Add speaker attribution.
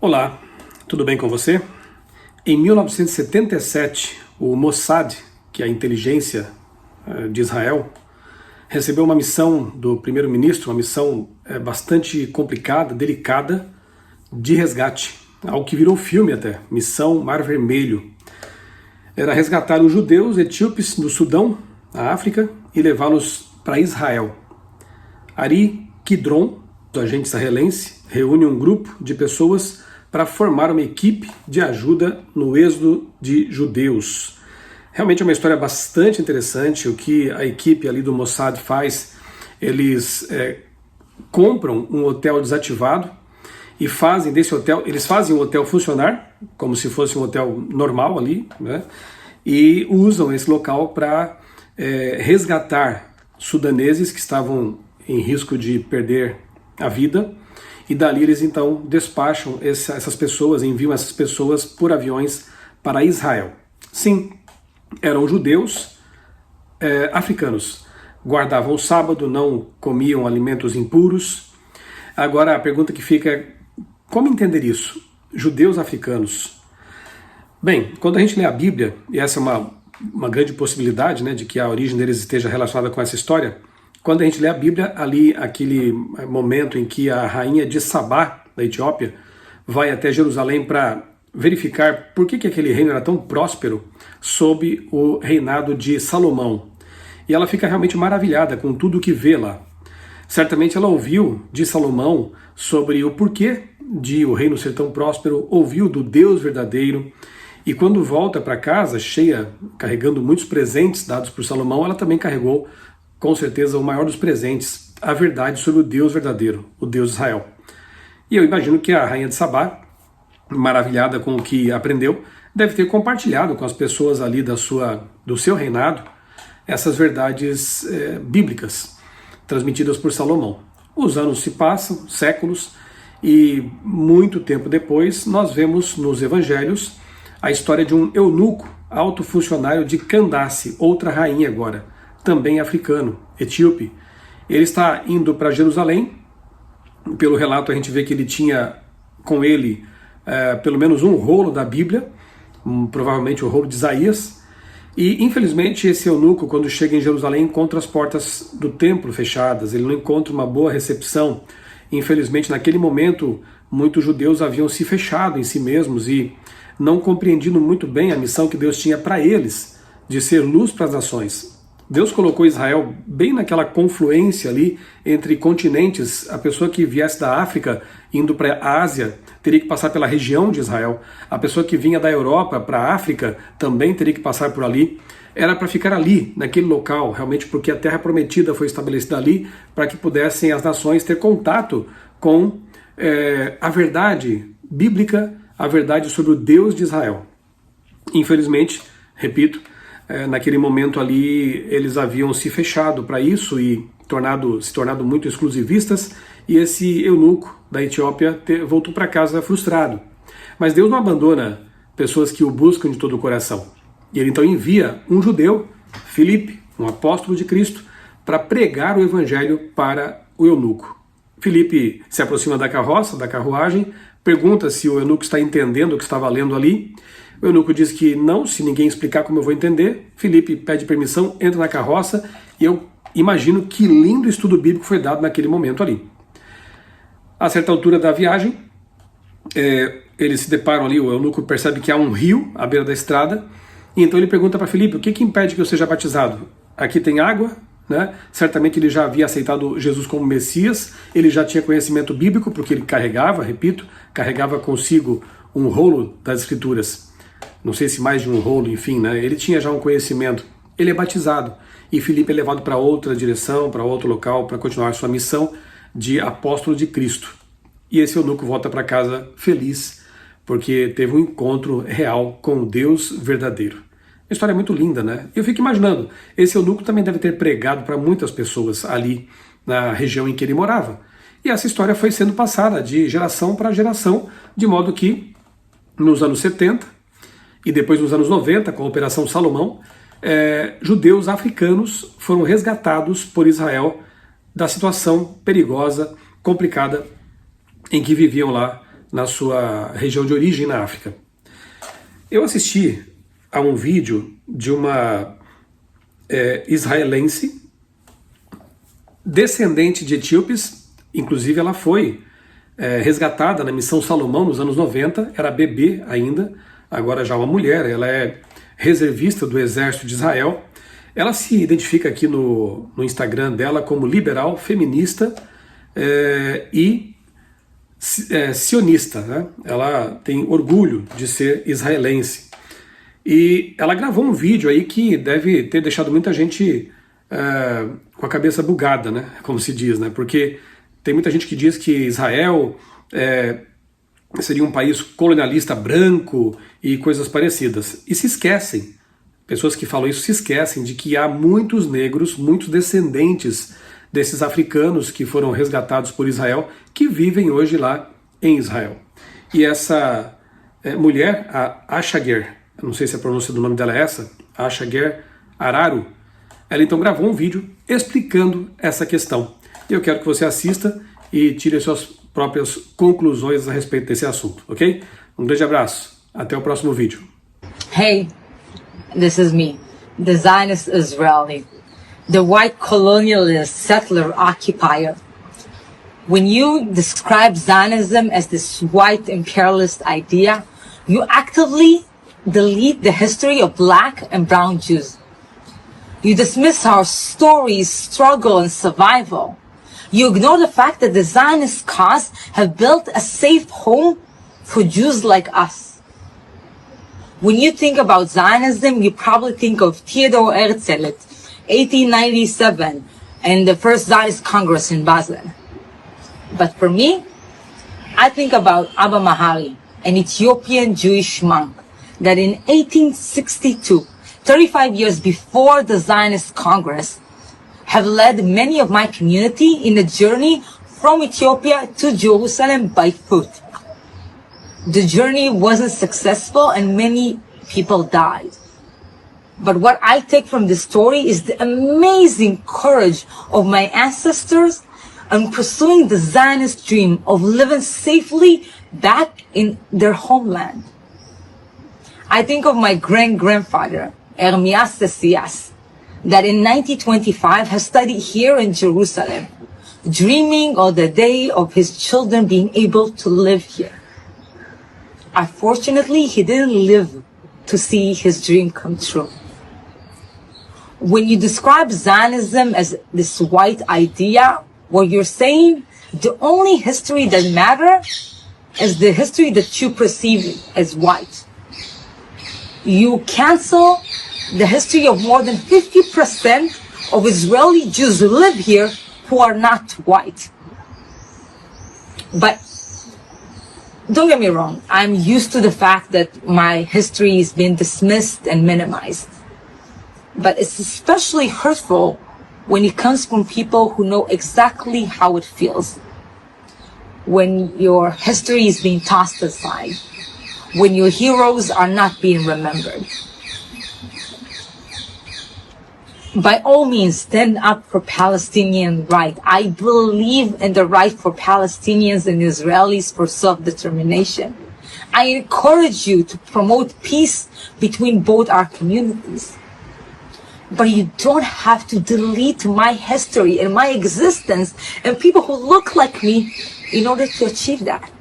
Speaker 1: Olá, tudo bem com você? Em 1977, o Mossad, que é a inteligência de Israel, recebeu uma missão do primeiro-ministro, uma missão bastante complicada, delicada, de resgate, algo que virou filme até, Missão Mar Vermelho. Era resgatar os judeus etíopes do Sudão, na África, e levá-los para Israel. Ari Kidron, do agente israelense, reúne um grupo de pessoas para formar uma equipe de ajuda no êxodo de judeus. Realmente é uma história bastante interessante. O que a equipe ali do Mossad faz, eles compram um hotel desativado e fazem desse hotel, eles fazem o hotel funcionar como se fosse um hotel normal ali, né? E usam esse local para resgatar sudaneses que estavam em risco de perder a vida. E dali eles então despacham essas pessoas, enviam essas pessoas por aviões para Israel. Sim, eram judeus africanos. Guardavam o sábado, não comiam alimentos impuros. Agora a pergunta que fica é: como entender isso? Judeus africanos. Bem, quando a gente lê a Bíblia, e essa é uma grande possibilidade, né, de que a origem deles esteja relacionada com essa história, quando a gente lê a Bíblia, ali aquele momento em que a rainha de Sabá, da Etiópia, vai até Jerusalém para verificar por que aquele reino era tão próspero sob o reinado de Salomão. E ela fica realmente maravilhada com tudo o que vê lá. Certamente ela ouviu de Salomão sobre o porquê de o reino ser tão próspero, ouviu do Deus verdadeiro, e quando volta para casa, cheia, carregando muitos presentes dados por Salomão, ela também carregou, com certeza, o maior dos presentes, a verdade sobre o Deus verdadeiro, o Deus de Israel. E eu imagino que a rainha de Sabá, maravilhada com o que aprendeu, deve ter compartilhado com as pessoas ali do seu reinado essas verdades bíblicas, transmitidas por Salomão. Os anos se passam, séculos, e muito tempo depois nós vemos nos evangelhos a história de um eunuco, alto funcionário de Candace, outra rainha agora, também africano, etíope. Ele está indo para Jerusalém. Pelo relato a gente vê que ele tinha com ele pelo menos um rolo da Bíblia, provavelmente o rolo de Isaías, e infelizmente esse eunuco, quando chega em Jerusalém, encontra as portas do templo fechadas, ele não encontra uma boa recepção. Infelizmente naquele momento muitos judeus haviam se fechado em si mesmos e não compreendido muito bem a missão que Deus tinha para eles, de ser luz para as nações. Deus colocou Israel bem naquela confluência ali entre continentes. A pessoa que viesse da África indo para a Ásia teria que passar pela região de Israel. A pessoa que vinha da Europa para a África também teria que passar por ali. Era para ficar ali, naquele local, realmente porque a terra prometida foi estabelecida ali para que pudessem as nações ter contato com a verdade bíblica, a verdade sobre o Deus de Israel. Infelizmente, repito, naquele momento ali eles haviam se fechado para isso e se tornado muito exclusivistas, e esse eunuco da Etiópia voltou para casa frustrado. Mas Deus não abandona pessoas que o buscam de todo o coração. E ele então envia um judeu, Filipe, um apóstolo de Cristo, para pregar o evangelho para o eunuco. Filipe se aproxima da carroça, da carruagem, pergunta se o eunuco está entendendo o que estava lendo ali. O eunuco diz que não, se ninguém explicar como eu vou entender. Filipe pede permissão, entra na carroça, e eu imagino que lindo estudo bíblico foi dado naquele momento ali. A certa altura da viagem, eles se deparam ali, o eunuco percebe que há um rio à beira da estrada, e então ele pergunta para Filipe: o que impede que eu seja batizado? Aqui tem água, né? Certamente ele já havia aceitado Jesus como Messias, ele já tinha conhecimento bíblico, porque ele carregava consigo um rolo das Escrituras. Não sei se mais de um rolo, enfim, né? Ele tinha já um conhecimento. Ele é batizado. E Filipe é levado para outra direção, para outro local, para continuar sua missão de apóstolo de Cristo. E esse eunuco volta para casa feliz, porque teve um encontro real com o Deus verdadeiro. Uma história muito linda, né? Eu fico imaginando, esse eunuco também deve ter pregado para muitas pessoas ali na região em que ele morava. E essa história foi sendo passada de geração para geração, de modo que nos anos 70, e depois nos anos 90, com a Operação Salomão, judeus africanos foram resgatados por Israel da situação perigosa, complicada, em que viviam lá na sua região de origem na África. Eu assisti a um vídeo de uma israelense, descendente de etíopes, inclusive ela foi resgatada na Missão Salomão nos anos 90, era bebê ainda, agora já uma mulher, ela é reservista do Exército de Israel. Ela se identifica aqui no Instagram dela como liberal, feminista e sionista, né? Ela tem orgulho de ser israelense. E ela gravou um vídeo aí que deve ter deixado muita gente com a cabeça bugada, né? Como se diz, né? Porque tem muita gente que diz que Israel seria um país colonialista branco e coisas parecidas. E se esquecem, pessoas que falam isso se esquecem de que há muitos negros, muitos descendentes desses africanos que foram resgatados por Israel, que vivem hoje lá em Israel. E essa mulher, a Ashager, não sei se a pronúncia do nome dela é essa, Ashager Araru, ela então gravou um vídeo explicando essa questão. Eu quero que você assista e tire as suas próprias conclusões a respeito desse assunto, ok? Um grande abraço, até o próximo vídeo.
Speaker 2: Hey, this is me, the Zionist Israeli, the white colonialist settler occupier. When you describe Zionism as this white imperialist idea, you actively delete the history of black and brown Jews. You dismiss our stories, struggle, and survival. You ignore the fact that the Zionist cause have built a safe home for Jews like us. When you think about Zionism, you probably think of Theodor Herzl at 1897 and the first Zionist Congress in Basel. But for me, I think about Abba Mahari, an Ethiopian Jewish monk that in 1862, 35 years before the Zionist Congress, have led many of my community in a journey from Ethiopia to Jerusalem by foot. The journey wasn't successful and many people died. But what I take from this story is the amazing courage of my ancestors and pursuing the Zionist dream of living safely back in their homeland. I think of my great-grandfather, Ermias Tessias, that in 1925 has studied here in Jerusalem, dreaming of the day of his children being able to live here. Unfortunately, he didn't live to see his dream come true. When you describe Zionism as this white idea, what you're saying, the only history that matters is the history that you perceive as white. You cancel the history of more than 50% of Israeli Jews who live here who are not white. But don't get me wrong, I'm used to the fact that my history is being dismissed and minimized. But it's especially hurtful when it comes from people who know exactly how it feels. When your history is being tossed aside, when your heroes are not being remembered. By all means, stand up for Palestinian right. I believe in the right for Palestinians and Israelis for self-determination. I encourage you to promote peace between both our communities. But you don't have to delete my history and my existence and people who look like me in order to achieve that.